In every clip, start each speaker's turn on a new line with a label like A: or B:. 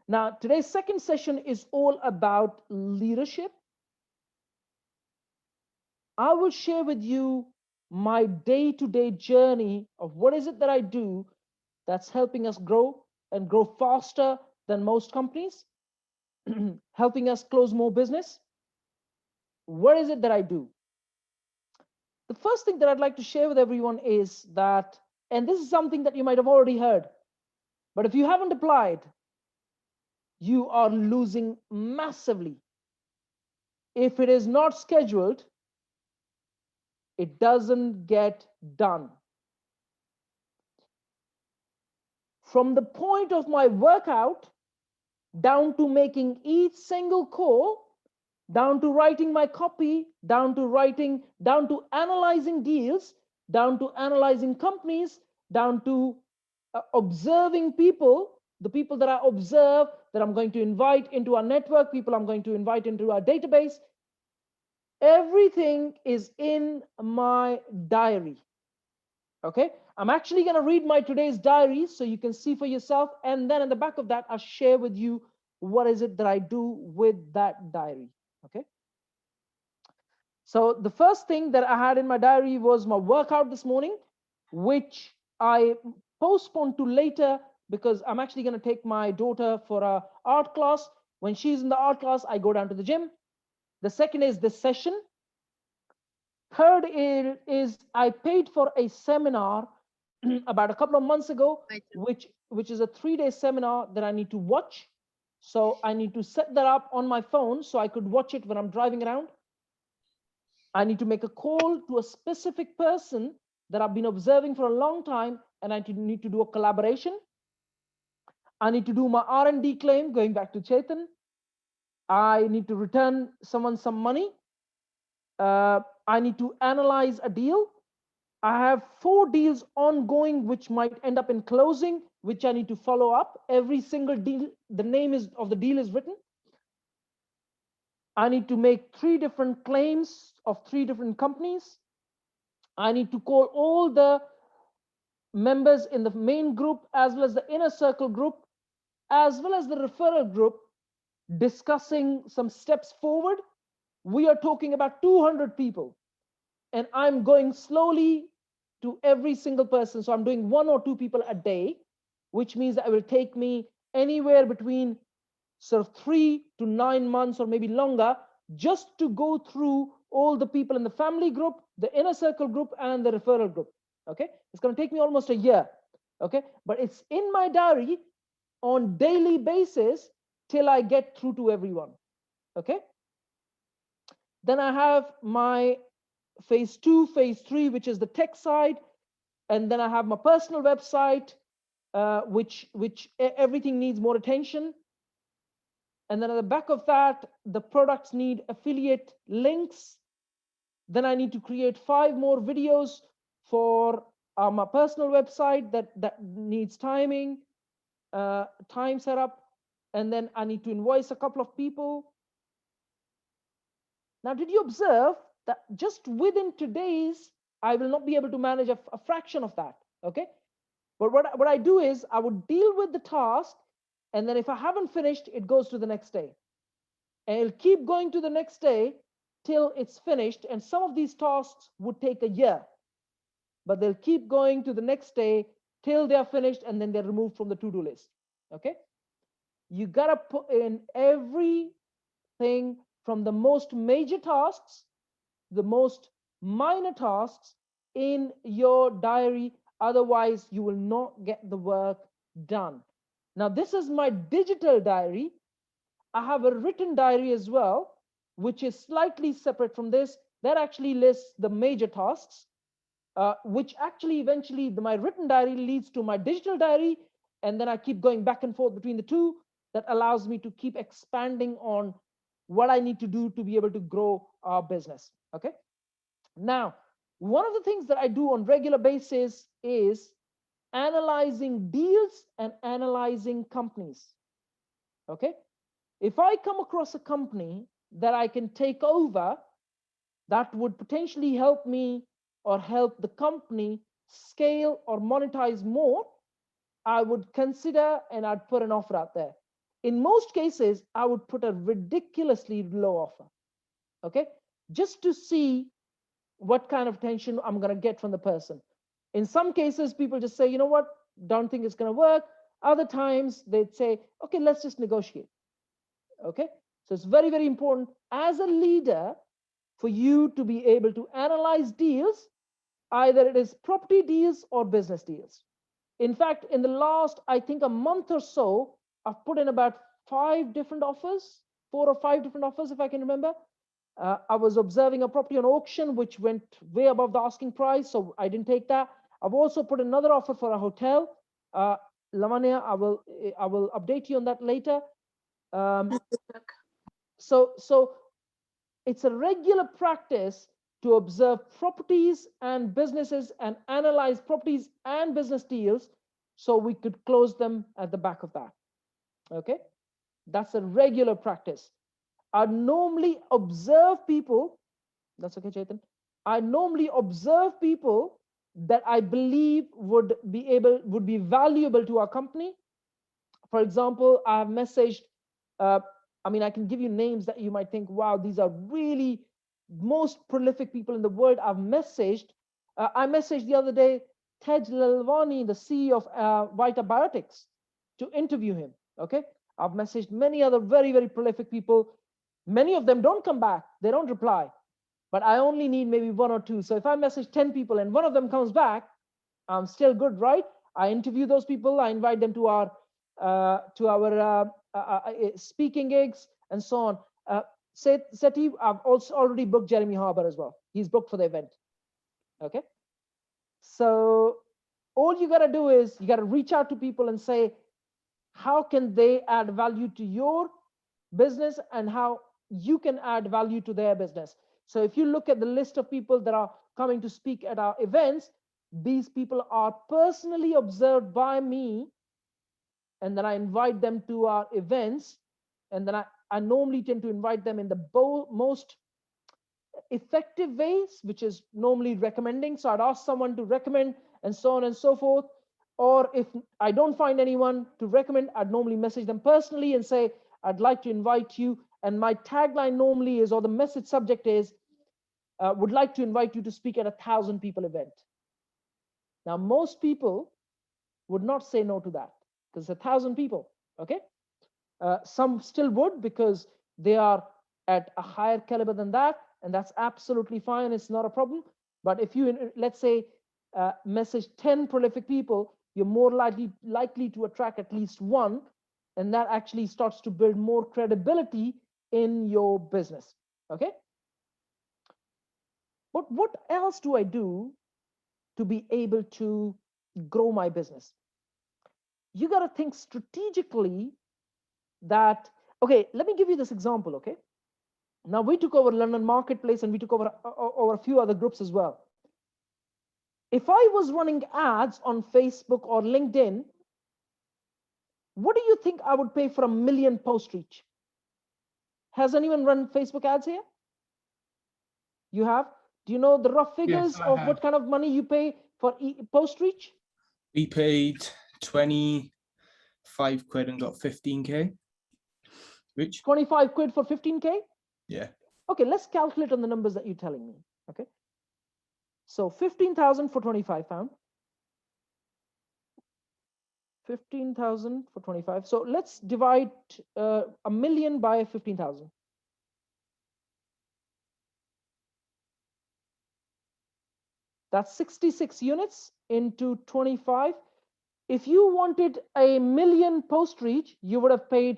A: Now, today's second session is all about leadership. I will share with you my day-to-day journey of what is it that I do that's helping us grow and grow faster than most companies, helping us close more business. What is it that I do? The first thing that I'd like to share with everyone is that, and this is something that you might have already heard, but if you haven't applied, you are losing massively. If it is not scheduled, it doesn't get done. From the point of my workout down to making each single call, down to writing my copy, down to analyzing deals, down to analyzing companies, down to observing people, the people that I observe, that I'm going to invite into our network, people I'm going to invite into our database, everything is in my diary. Okay, I'm actually going to read my today's diary so you can see for yourself, and then in the back of that I'll share with you what is it that I do with that diary. Okay, so the first thing that I had in my diary was my workout this morning, which I postponed to later because I'm actually going to take my daughter for a art class. When she's in the art class, I go down to the gym. The second is this session. Third is I paid for a seminar about a couple of months ago, which is a 3-day seminar that I need to watch. So I need to set that up on my phone so I could watch it when I'm driving around. I need to make a call to a specific person that I've been observing for a long time, and I need to do a collaboration. I need to do my R&D claim, going back to Chetan. I need to return someone some money. I need to analyze a deal. I have 4 deals ongoing, which might end up in closing, which I need to follow up. Every single deal, the name of the deal is written. I need to make 3 different claims of 3 different companies. I need to call all the members in the main group, as well as the inner circle group, as well as the referral group, discussing some steps forward. We are talking about 200 people, and I'm going slowly to every single person. So I'm doing 1 or 2 people a day, which means that it will take me anywhere between sort of 3 to 9 months or maybe longer just to go through all the people in the family group, the inner circle group, and the referral group. Okay, it's going to take me almost a year. Okay, but it's in my diary on daily basis till I get through to everyone. Okay, then I have my phase 2, phase 3, which is the tech side, and then I have my personal website, which everything needs more attention. And then at the back of that, the products need affiliate links. Then I need to create 5 more videos for my personal website that needs timing, time setup, and then I need to invoice a couple of people. Now, did you observe that just within today's, I will not be able to manage a fraction of that, okay? But what I do is I would deal with the task, and then if I haven't finished, it goes to the next day. And it'll keep going to the next day till it's finished. And some of these tasks would take a year, but they'll keep going to the next day till they're finished, and then they're removed from the to-do list, okay? You gotta put in everything from the most major tasks, the most minor tasks in your diary. Otherwise, you will not get the work done. Now, this is my digital diary. I have a written diary as well, which is slightly separate from this. That actually lists the major tasks, which actually eventually my written diary leads to my digital diary. And then I keep going back and forth between the two. That allows me to keep expanding on what I need to do to be able to grow our business. Okay. Now, one of the things that I do on regular basis is analyzing deals and analyzing companies. Okay. If I come across a company that I can take over that would potentially help me or help the company scale or monetize more, I would consider and I'd put an offer out there. in most cases, I would put a ridiculously low offer, okay, just to see what kind of attention I'm going to get from the person. In some cases, people just say, you know what, don't think it's going to work. Other times, they'd say, okay, let's just negotiate. Okay, so it's very, very important as a leader for you to be able to analyze deals, either it is property deals or business deals. In fact, in the last, I think, a month or so, I've put in about 5 different offers, 4 or 5 different offers, if I can remember. I was observing a property on auction which went way above the asking price, so I didn't take that. I've also put another offer for a hotel. Lavanya, I will update you on that later. So it's a regular practice to observe properties and businesses and analyze properties and business deals so we could close them at the back of that. Okay, that's a regular practice. I normally observe people, that's okay, Chetan. I normally observe people that I believe would be valuable to our company. For example, I have messaged, I mean, I can give you names that you might think, wow, these are really most prolific people in the world. I messaged the other day Tej Lalwani, the CEO of Vita Biotics, to interview him. Okay, I've messaged many other very, very prolific people. Many of them don't come back, they don't reply, but I only need maybe 1 or 2. So if I message 10 people and 1 of them comes back, I'm still good, right? I interview those people, I invite them to our speaking gigs and so on. Seti, I've also already booked Jeremy Harbour as well. He's booked for the event. Okay, so all you got to do is you got to reach out to people and say, how can they add value to your business and how you can add value to their business. So if you look at the list of people that are coming to speak at our events, these people are personally observed by me, and then I invite them to our events, and then I normally tend to invite them in the most effective ways, which is normally recommending. So I'd ask someone to recommend and so on and so forth. Or if I don't find anyone to recommend, I'd normally message them personally and say, I'd like to invite you. And my tagline normally is, or the message subject is, would like to invite you to speak at 1,000 people event. Now, most people would not say no to that because it's 1,000 people, okay? Some still would because they are at a higher caliber than that, and that's absolutely fine. It's not a problem. But if you, let's say, message 10 prolific people, you're more likely to attract at least 1, and that actually starts to build more credibility in your business. Okay. But what else do I do to be able to grow my business? You got to think strategically that, okay, let me give you this example. Okay. Now we took over London Marketplace and we took over a few other groups as well. If I was running ads on Facebook or LinkedIn, what do you think I would pay for 1 million post reach? Has anyone run Facebook ads here? You have? Do you know the rough figures of what kind of money you pay for post reach?
B: We paid 25 quid and got 15k. Which
A: 25 quid for 15k?
B: Yeah.
A: Okay, let's calculate on the numbers that you're telling me. Okay. So 15,000 for 25 pound. 15,000 for 25. So let's divide 1 million by 15,000. That's 66 units into 25. If you wanted 1 million post reach, you would have paid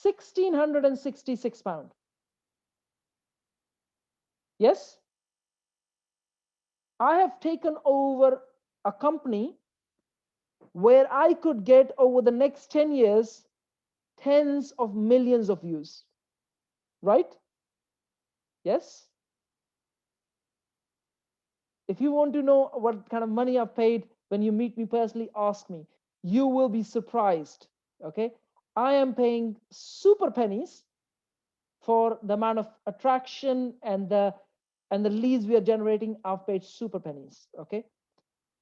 A: 1,666 pounds. Yes? I have taken over a company where I could get over the next 10 years tens of millions of views. Right? Yes? If you want to know what kind of money I've paid when you meet me personally, ask me. You will be surprised. Okay? I am paying super pennies for the amount of attraction and the leads we are generating. I've paid super pennies. Okay?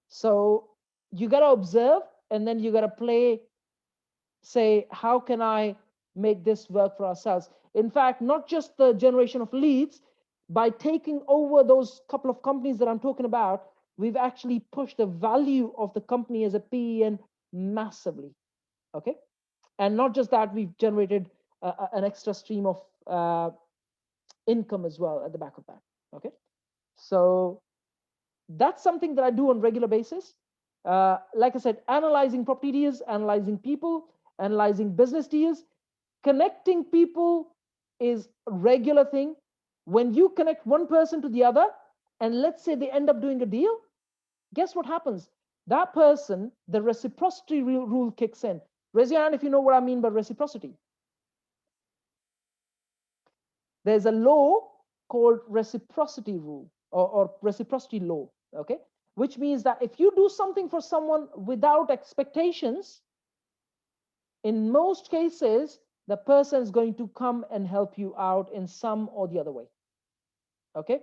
A: So you got to observe and then you got to play, say, how can I make this work for ourselves. In fact, not just the generation of leads, by taking over those couple of companies that I'm talking about, we've actually pushed the value of the company as a PEN massively. Okay. And not just that, we've generated an extra stream of income as well at the back of that. Okay. So that's something that I do on regular basis. Like I said, analyzing property deals, analyzing people, analyzing business deals, connecting people is a regular thing. When you connect one person to the other, and let's say they end up doing a deal, guess what happens? That person, the reciprocity rule kicks in. Raise your hand if you know what I mean by reciprocity. There's a law called reciprocity rule, or reciprocity law, okay? Which means that if you do something for someone without expectations, in most cases, the person is going to come and help you out in some or the other way. Okay?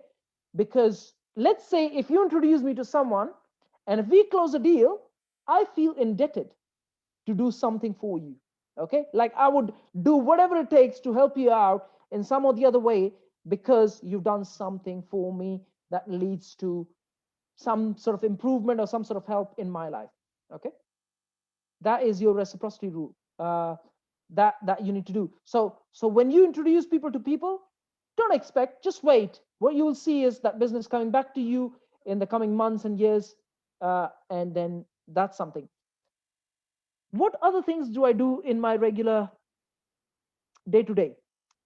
A: Because let's say if you introduce me to someone and if we close a deal, I feel indebted to do something for you. Okay? Like I would do whatever it takes to help you out in some or the other way because you've done something for me that leads to some sort of improvement or some sort of help in my life. Okay? That is your reciprocity rule. That you need to do. So when you introduce people to people, don't expect, just wait. What you will see is that business coming back to you in the coming months and years, and then that's something. What other things do I do in my regular day to day?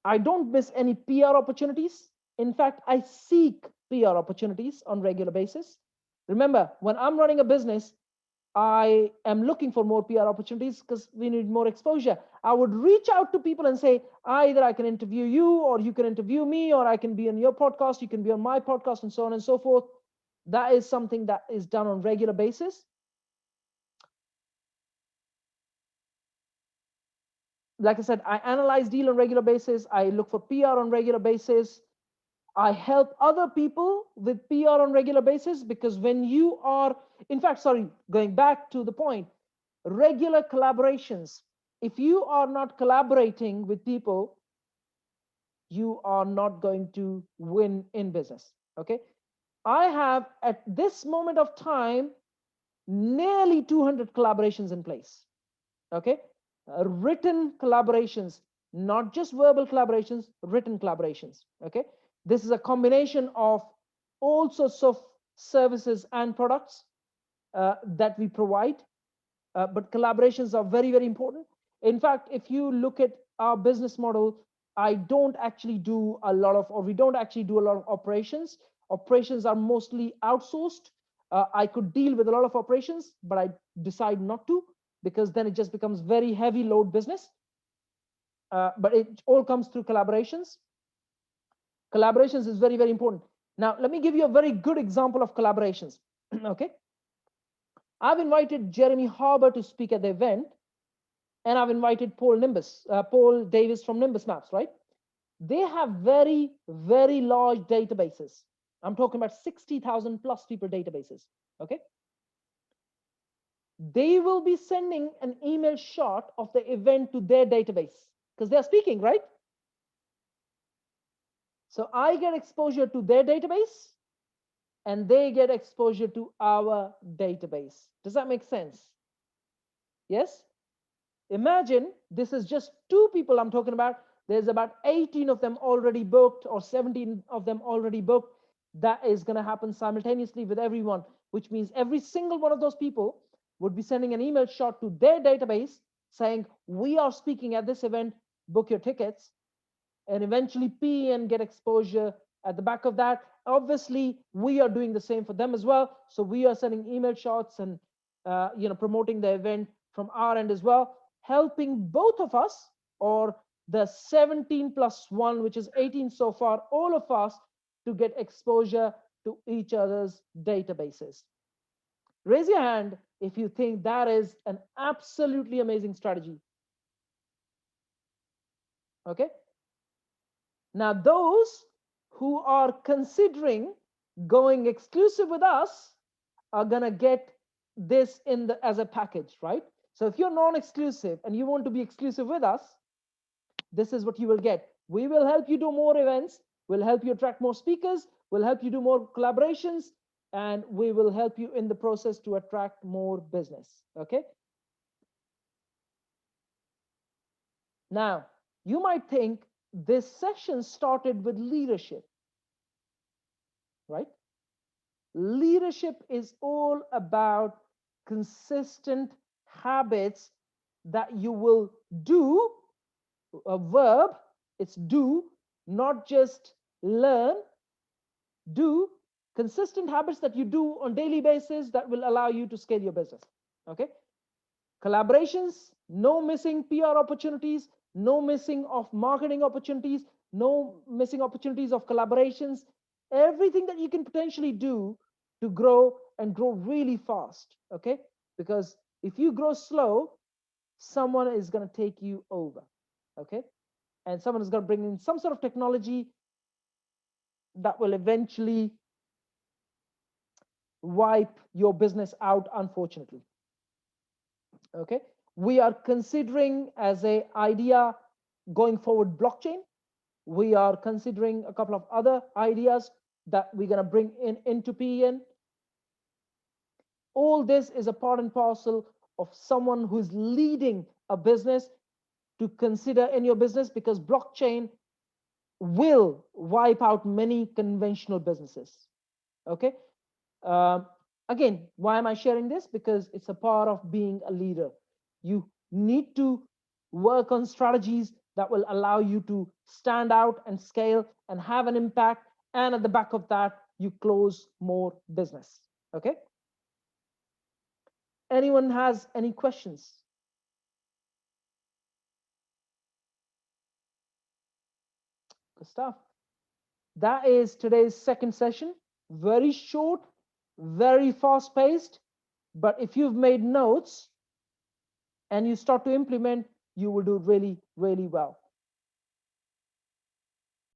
A: I don't miss any PR opportunities. In fact, I seek PR opportunities on regular basis. Remember, when I'm running a business, I am looking for more PR opportunities because we need more exposure. I would reach out to people and say, either I can interview you, or you can interview me, or I can be on your podcast, you can be on my podcast, and so on and so forth. That is something that is done on regular basis. Like I said, I analyze deal on regular basis. I look for PR on regular basis. I help other people with PR on regular basis because when you are, in fact, sorry, going back to the point, regular collaborations. If you are not collaborating with people, you are not going to win in business. Okay. I have at this moment of time nearly 200 collaborations in place. Okay. Written collaborations, not just verbal collaborations, written collaborations. Okay. This is a combination of all sorts of services and products that we provide. But collaborations are very, very important. In fact, if you look at our business model, I don't actually do a lot of, or we don't actually do a lot of operations. Operations are mostly outsourced. I could deal with a lot of operations, but I decide not to because then it just becomes very heavy load business. But it all comes through collaborations. Collaborations is very, very important. Now, let me give you a very good example of collaborations. Okay. I've invited Jeremy Harbour to speak at the event, and I've invited Paul Davis from Nimbus Maps, right? They have very, very large databases. I'm talking about 60,000 plus people databases, okay? They will be sending an email shot of the event to their database because they're speaking, right? So I get exposure to their database and they get exposure to our database. Does that make sense? Yes? Imagine this is just two people I'm talking about. There's about 18 of them already booked or 17 of them already booked. That is going to happen simultaneously with everyone, which means every single one of those people would be sending an email shot to their database saying, we are speaking at this event, book your tickets, and eventually P and get exposure at the back of that. Obviously, we are doing the same for them as well. So we are sending email shots and promoting the event from our end as well, helping both of us, or the 17 plus 1, which is 18 so far, all of us to get exposure to each other's databases. Raise your hand if you think that is an absolutely amazing strategy. Okay. Now, those who are considering going exclusive with us are going to get this in the as a package, right? So if you're non-exclusive and you want to be exclusive with us, this is what you will get. We will help you do more events, we'll help you attract more speakers, we'll help you do more collaborations, and we will help you in the process to attract more business. Okay. Now, you might think this session started with leadership, right? Leadership is all about consistent habits that you will do. A verb, it's do, not just learn. Do consistent habits that you do on daily basis that will allow you to scale your business. Okay. Collaborations, no missing PR opportunities, no missing of marketing opportunities, no missing opportunities of collaborations, everything that you can potentially do to grow and grow really fast. Okay. Because if you grow slow, someone is going to take you over. Okay. And someone is going to bring in some sort of technology that will eventually wipe your business out, unfortunately. Okay. We are considering as a idea going forward blockchain. We are considering a couple of other ideas that we're going to bring in into PN. All this is a part and parcel of someone who's leading a business to consider in your business, because blockchain will wipe out many conventional businesses. Okay. Again, why am I sharing this? Because it's a part of being a leader. You need to work on strategies that will allow you to stand out and scale and have an impact. And at the back of that, you close more business. Okay. Anyone has any questions? Good stuff. That is today's second session. Very short, very fast paced. But if you've made notes and you start to implement, you will do really, really well.